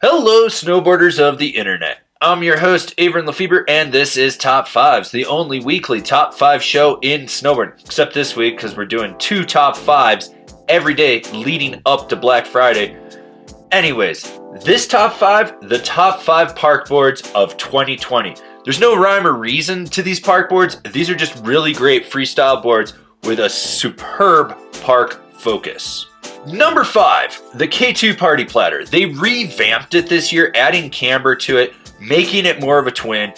Hello, snowboarders of the internet. I'm your host, Avran LeFeber, and this is Top 5s, the only weekly Top 5 show in snowboarding. Except this week, because we're doing 2 Top 5s every day leading up to Black Friday. Anyways, this Top 5, the Top 5 park boards of 2020. There's no rhyme or reason to these park boards. These are just really great freestyle boards with a superb park focus. Number 5, the K2 Party Platter. They revamped it this year, adding camber to it, making it more of a twin.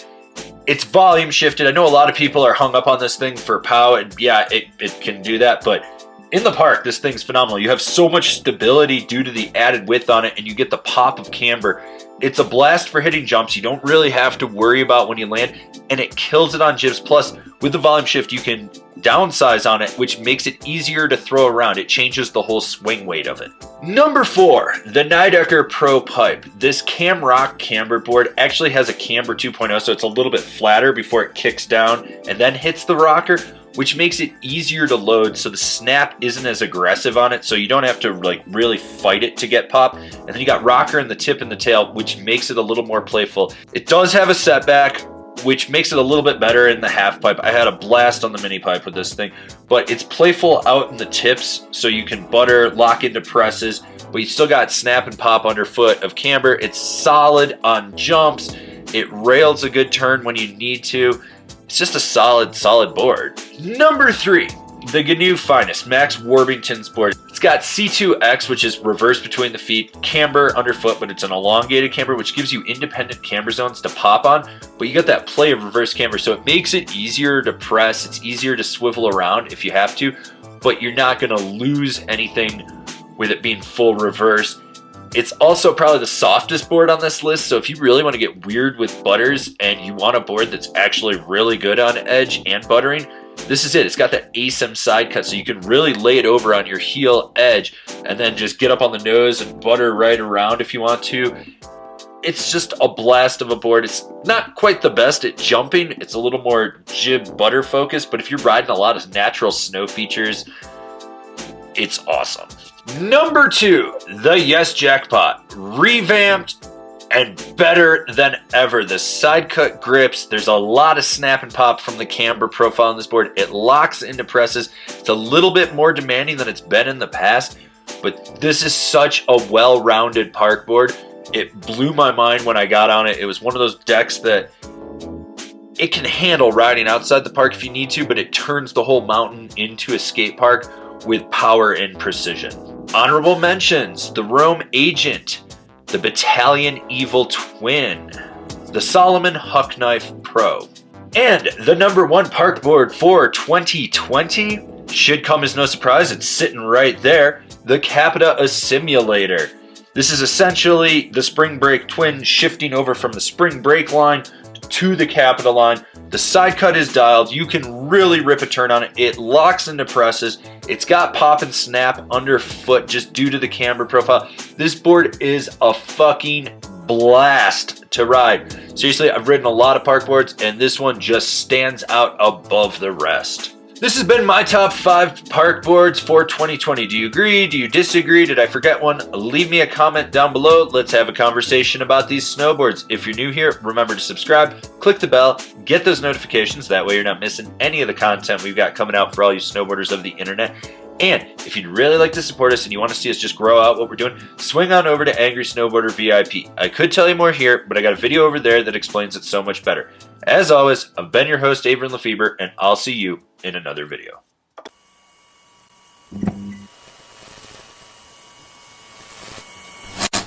It's volume shifted. I know a lot of people are hung up on this thing for pow, and yeah, it can do that, but in the park, this thing's phenomenal. You have so much stability due to the added width on it, and you get the pop of camber. It's a blast for hitting jumps. You don't really have to worry about when you land, and it kills it on jibs. Plus, with the volume shift, you can downsize on it, which makes it easier to throw around. It changes the whole swing weight of it. Number 4, the Nidecker Pro Pipe. This Camrock camber board actually has a camber 2.0, so it's a little bit flatter before it kicks down and then hits the rocker, which makes it easier to load, so the snap isn't as aggressive on it, so you don't have to really fight it to get pop. And then you got rocker in the tip and the tail, which makes it a little more playful. It does have a setback, which makes it a little bit better in the half pipe. I had a blast on the mini pipe with this thing, but it's playful out in the tips, so you can butter, lock into presses, but you still got snap and pop underfoot of camber. It's solid on jumps. It rails a good turn when you need to. It's just a solid board. Number 3, the GNU Finest, Max Warrington's board. It's got C2X, which is reverse between the feet, camber underfoot, but it's an elongated camber, which gives you independent camber zones to pop on, but you got that play of reverse camber, so it makes it easier to press. It's easier to swivel around if you have to, but you're not gonna lose anything with it being full reverse. It's also probably the softest board on this list, so if you really want to get weird with butters and you want a board that's actually really good on edge and buttering, this is it. It's got that ASIM side cut, so you can really lay it over on your heel edge and then just get up on the nose and butter right around if you want to. It's just a blast of a board. It's not quite the best at jumping. It's a little more jib butter focused, but if you're riding a lot of natural snow features, it's awesome. Number 2, the Yes Jackpot. Revamped and better than ever. The side cut grips, there's a lot of snap and pop from the camber profile on this board. It locks into presses. It's a little bit more demanding than it's been in the past, but this is such a well-rounded park board. It blew my mind when I got on it. It was one of those decks that it can handle riding outside the park if you need to, but it turns the whole mountain into a skate park with power and precision. Honorable mentions: the Rome Agent, the Battalion Evil Twin, the Solomon Huck Knife Pro, and the number 1 park board for 2020 should come as no surprise. It's sitting right there, the Capita Simulator. This is essentially the Spring Break Twin shifting over from the Spring Break line to the Capita line. The side cut is dialed. You can really rip a turn on it. It locks into presses. It's got pop and snap underfoot just due to the camber profile. This board is a fucking blast to ride. Seriously, I've ridden a lot of park boards, and this one just stands out above the rest. This has been my top 5 park boards for 2020. Do you agree? Do you disagree? Did I forget one? Leave me a comment down below. Let's have a conversation about these snowboards. If you're new here, remember to subscribe, click the bell, get those notifications. That way you're not missing any of the content we've got coming out for all you snowboarders of the internet. And if you'd really like to support us and you want to see us just grow out what we're doing, swing on over to Angry Snowboarder VIP. I could tell you more here, but I got a video over there that explains it so much better. As always, I've been your host, Avran LeFeber, and I'll see you in another video.